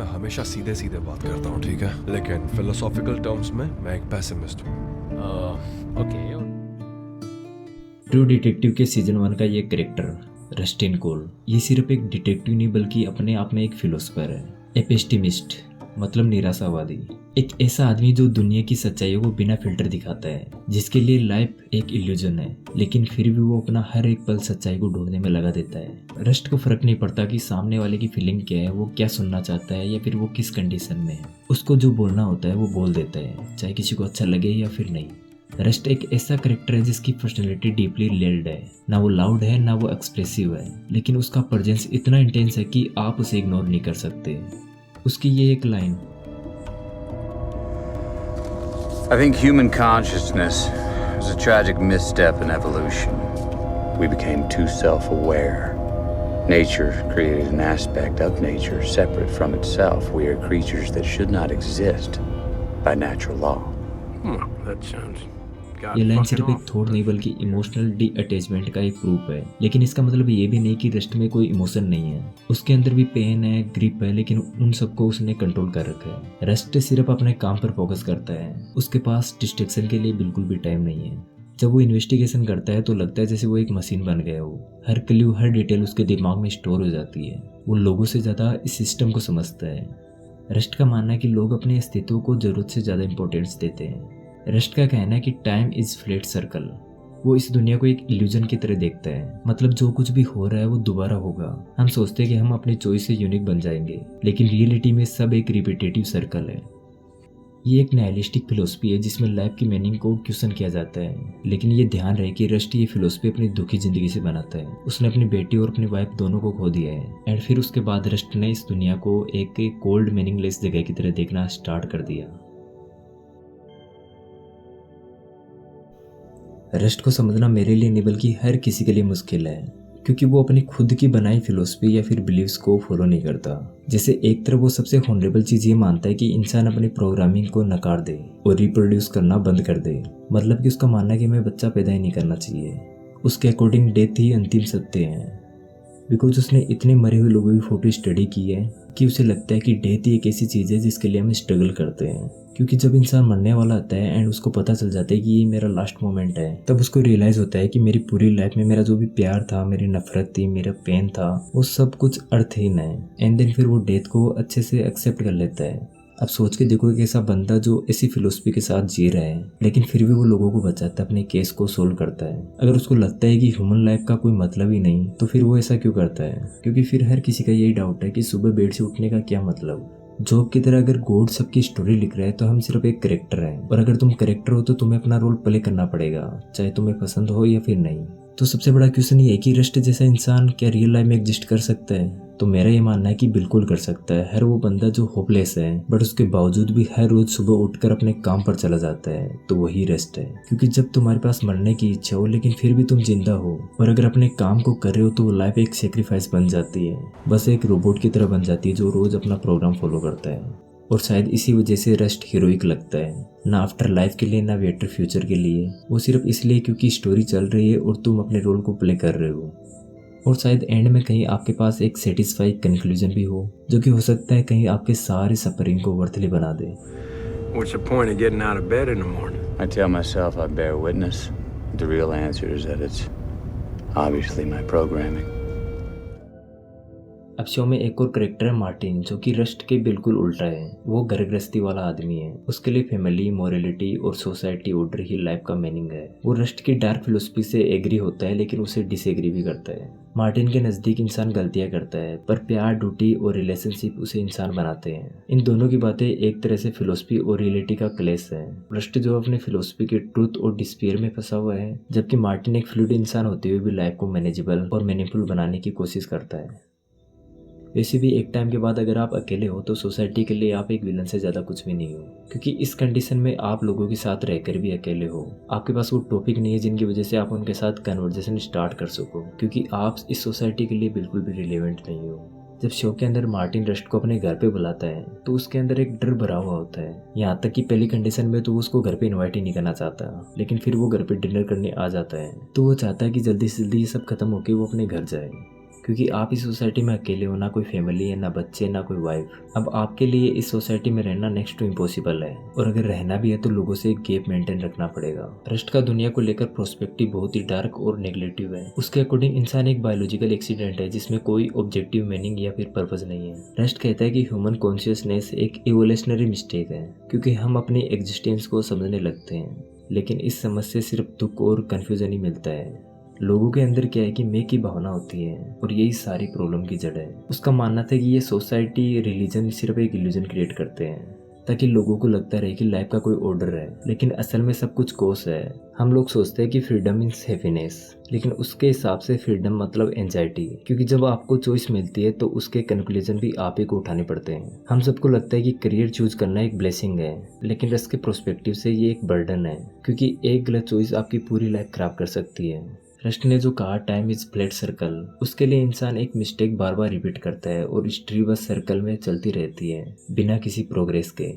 मैं हमेशा सीधे सीधे बात करता हूँ, ठीक है, लेकिन फिलोसॉफिकल टर्म्स में मैं एक पेसिमिस्ट हूँ। ओके। ट्रू डिटेक्टिव के सीजन 1 का ये कैरेक्टर रस्टिन कोल, ये सिर्फ एक डिटेक्टिव नहीं बल्कि अपने आप में एक फिलोसफर है, एपिस्टिमिस्ट मतलब निराशावादी। एक ऐसा आदमी जो दुनिया की सच्चाइयों को बिना फिल्टर दिखाता है, जिसके लिए लाइफ एक इल्यूजन है, लेकिन फिर भी वो अपना हर एक पल सच्चाई को ढूंढने में लगा देता है। रस्ट को फर्क नहीं पड़ता कि सामने वाले की फीलिंग क्या है, वो क्या सुनना चाहता है या फिर वो किस कंडीशन में है। उसको जो बोलना होता है वो बोल देता है, चाहे किसी को अच्छा लगे या फिर नहीं। रस्ट एक ऐसा करेक्टर है जिसकी पर्सनैलिटी डीपली लेयर्ड है, ना वो लाउड है ना वो एक्सप्रेसिव है, लेकिन उसका प्रेजेंस इतना इंटेंस है कि आप उसे इग्नोर नहीं कर सकते। उसकी ये एक line, I think human consciousness was a tragic misstep in evolution. We became too self-aware. Nature created an aspect of nature separate from itself. We are creatures that should not exist by natural law. That sounds ये line सिर्फ एक thought नहीं बल्कि emotional D attachment का एक proof है। लेकिन इसका मतलब ये भी नहीं कि रस्ट में कोई इमोशन नहीं है, उसके अंदर भी पेन है, ग्रिप है, लेकिन उन सबको उसने कंट्रोल कर रखा है। रस्ट सिर्फ अपने काम पर फोकस करता है, उसके पास डिस्ट्रैक्शन के लिए बिल्कुल भी टाइम नहीं है। जब वो इन्वेस्टिगेशन करता है तो लगता है जैसे वो एक मशीन बन गया हो, हर क्ल्यू हर डिटेल उसके दिमाग में स्टोर हो जाती है। वो लोगों से ज़्यादा इस सिस्टम को समझता है। रस्ट का मानना है कि लोग अपने अस्तित्व को ज़रूरत से ज़्यादा इंपॉर्टेंस देते हैं। रस्ट का कहना है कि टाइम इज फ्लैट सर्कल। वो इस दुनिया को एक इल्यूजन की तरह देखता है, मतलब जो कुछ भी हो रहा है वो दोबारा होगा। हम सोचते हैं कि हम अपनी चॉइस से यूनिक बन जाएंगे, लेकिन रियलिटी में सब एक रिपीटेटिव सर्कल है। ये एक नाइलिस्टिक फिलोसफी है जिसमें लाइफ की मीनिंग को क्वेश्चन किया जाता है, लेकिन ये ध्यान रहे कि रस्ट ये फिलोसफी अपनी दुखी जिंदगी से बनाता है। उसने अपनी बेटी और अपनी वाइफ दोनों को खो दिया है, एंड फिर उसके बाद रस्ट ने इस दुनिया को एक कोल्ड मीनिंगलेस जगह की तरह देखना स्टार्ट कर दिया। रस्ट को समझना मेरे लिए नहीं बल्कि हर किसी के लिए मुश्किल है, क्योंकि वो अपनी खुद की बनाई फिलोसफी या फिर बिलीव्स को फॉलो नहीं करता। जैसे एक तरफ वो सबसे हॉनरेबल चीज़ ये मानता है कि इंसान अपनी प्रोग्रामिंग को नकार दे और रिप्रोड्यूस करना बंद कर दे, मतलब कि उसका मानना है कि हमें बच्चा पैदा ही नहीं करना चाहिए। उसके अकॉर्डिंग डेथ ही अंतिम सत्य है। बिकॉज उसने इतने मरे हुए लोगों की फोटो स्टडी की है कि उसे लगता है कि डेथ ही एक ऐसी चीज़ है जिसके लिए हम स्ट्रगल करते हैं। क्योंकि जब इंसान मरने वाला आता है एंड उसको पता चल जाता है कि ये मेरा लास्ट मोमेंट है, तब उसको रियलाइज़ होता है कि मेरी पूरी लाइफ में मेरा जो भी प्यार था, मेरी नफरत थी, मेरा पेन था, वो सब कुछ अर्थहीन है। एंड देन फिर वो डेथ को अच्छे से एक्सेप्ट कर लेता है। अब सोच के देखो, एक ऐसा बंदा जो ऐसी फिलोसफी के साथ जी रहा है लेकिन फिर भी वो लोगों को बचाता है, अपने केस को सोल्व करता है। अगर उसको लगता है कि ह्यूमन लाइफ का कोई मतलब ही नहीं, तो फिर वो ऐसा क्यों करता है? क्योंकि फिर हर किसी का यही डाउट है कि सुबह बेड से उठने का क्या मतलब। जॉब की तरह अगर गॉड सबकी स्टोरी लिख रहा है तो हम सिर्फ एक करेक्टर हैं, और अगर तुम करेक्टर हो तो तुम्हें अपना रोल प्ले करना पड़ेगा, चाहे तुम्हें पसंद हो या फिर नहीं। तो सबसे बड़ा क्वेश्चन ये है कि रस्ट जैसा इंसान क्या रियल लाइफ में एग्जिस्ट कर सकता है? तो मेरा ये मानना है कि बिल्कुल कर सकता है। हर वो बंदा जो होपलेस है बट उसके बावजूद भी हर रोज सुबह उठकर अपने काम पर चला जाता है, तो वही रेस्ट है। क्योंकि जब तुम्हारे पास मरने की इच्छा हो लेकिन फिर भी तुम जिंदा हो और अगर अपने काम को कर रहे हो, तो वो लाइफ एक सेक्रीफाइस बन जाती है, बस एक रोबोट की तरह बन जाती है जो रोज अपना प्रोग्राम फॉलो करता है। और शायद इसी वजह से रस्ट हीरोइक लगता है, ना आफ्टर लाइफ के लिए ना बेटर फ्यूचर के लिए, वो सिर्फ इसलिए क्योंकि स्टोरी चल रही है और तुम अपने रोल को प्ले कर रहे हो। और शायद एंड में कहीं आपके पास एक सेटिस्फाई कंक्लूजन भी हो, जो कि हो सकता है कहीं आपके सारे सफरिंग को वर्थली बना दे। What's the point of getting out of bed in the morning? I tell myself I bear witness. The real answer is that it's obviously my programming. अब शो में एक और करेक्टर है मार्टिन, जो कि rust के बिल्कुल उल्टा है। वो घर गृहस्थी वाला आदमी है। उसके लिए फैमिली, मोरलिटी और सोसाइटी ऑर्डर ही लाइफ का मीनिंग है। वो रस्ट की डार्क फिलोसफी से एग्री होता है लेकिन उसे डिसएग्री भी करता है। मार्टिन के नज़दीक इंसान गलतियां करता है, पर प्यार, ड्यूटी और रिलेशनशिप उसे इंसान बनाते हैं। इन दोनों की बातें एक तरह से फिलोसफी और रियलिटी का क्लैश है। रस्ट जो अपने फिलोसफी के ट्रूथ और डिस्पेयर में फंसा हुआ है, जबकि मार्टिन एक फ्लूइड इंसान होते हुए भी लाइफ को मैनेजेबल और मीनिंगफुल बनाने की कोशिश करता है। वैसे भी एक टाइम के बाद अगर आप अकेले हो तो सोसाइटी के लिए आप एक विलन से ज़्यादा कुछ भी नहीं हो, क्योंकि इस कंडीशन में आप लोगों के साथ रहकर भी अकेले हो। आपके पास वो टॉपिक नहीं है जिनकी वजह से आप उनके साथ कन्वर्सेशन स्टार्ट कर सको, क्योंकि आप इस सोसाइटी के लिए बिल्कुल भी रिलेवेंट नहीं हो। जब शो के अंदर मार्टिन रस्ट को अपने घर पे बुलाता है तो उसके अंदर एक डर भरा हुआ होता है। यहाँ तक कि पहली कंडीशन में तो वो उसको घर पे इनवाइट ही नहीं करना चाहता, लेकिन फिर वो घर पे डिनर करने आ जाता है। तो वो चाहता है कि जल्दी से जल्दी ये सब खत्म होकर वो अपने घर जाए। क्योंकि आप इस सोसाइटी में अकेले हो, ना कोई फैमिली है, ना बच्चे, ना कोई वाइफ। अब आपके लिए इस सोसाइटी में रहना नेक्स्ट टू इम्पॉसिबल है, और अगर रहना भी है तो लोगों से एक गैप मेंटेन रखना पड़ेगा। रस्ट का दुनिया को लेकर प्रोस्पेक्टिव बहुत ही डार्क और नेगेटिव है। उसके अकॉर्डिंग इंसान एक बायोलॉजिकल एक्सीडेंट है जिसमें कोई ऑब्जेक्टिव मीनिंग या फिर पर्पस नहीं है। रस्ट कहता है कि ह्यूमन कॉन्शियसनेस एक इवोल्यूशनरी मिस्टेक है, क्योंकि हम अपनी एग्जिस्टेंस को समझने लगते हैं, लेकिन इस समझ से सिर्फ दुख और कन्फ्यूजन ही मिलता है। लोगों के अंदर क्या है कि मैं की भावना होती है, और यही सारी प्रॉब्लम की जड़ है। उसका मानना था कि ये सोसाइटी, रिलीजन सिर्फ एक इल्यूजन क्रिएट करते हैं ताकि लोगों को लगता रहे कि लाइफ का कोई ऑर्डर है, लेकिन असल में सब कुछ कोस है। हम लोग सोचते हैं कि फ्रीडम मीन्स हैप्पीनेस, लेकिन उसके हिसाब से फ्रीडम मतलब एंजाइटी, क्योंकि जब आपको चॉइस मिलती है तो उसके कंक्लूजन भी आप ही को उठाने पड़ते हैं। हम सबको लगता है कि करियर चूज करना एक ब्लेसिंग है, लेकिन रस के प्रोस्पेक्टिव से ये एक बर्डन है, क्योंकि एक गलत चॉइस आपकी पूरी लाइफ खराब कर सकती है। रस्ट ने जो कहा टाइम इज फ्लैट सर्कल, उसके लिए इंसान एक मिस्टेक बार बार रिपीट करता है और हिस्ट्री बस सर्कल में चलती रहती है बिना किसी प्रोग्रेस के।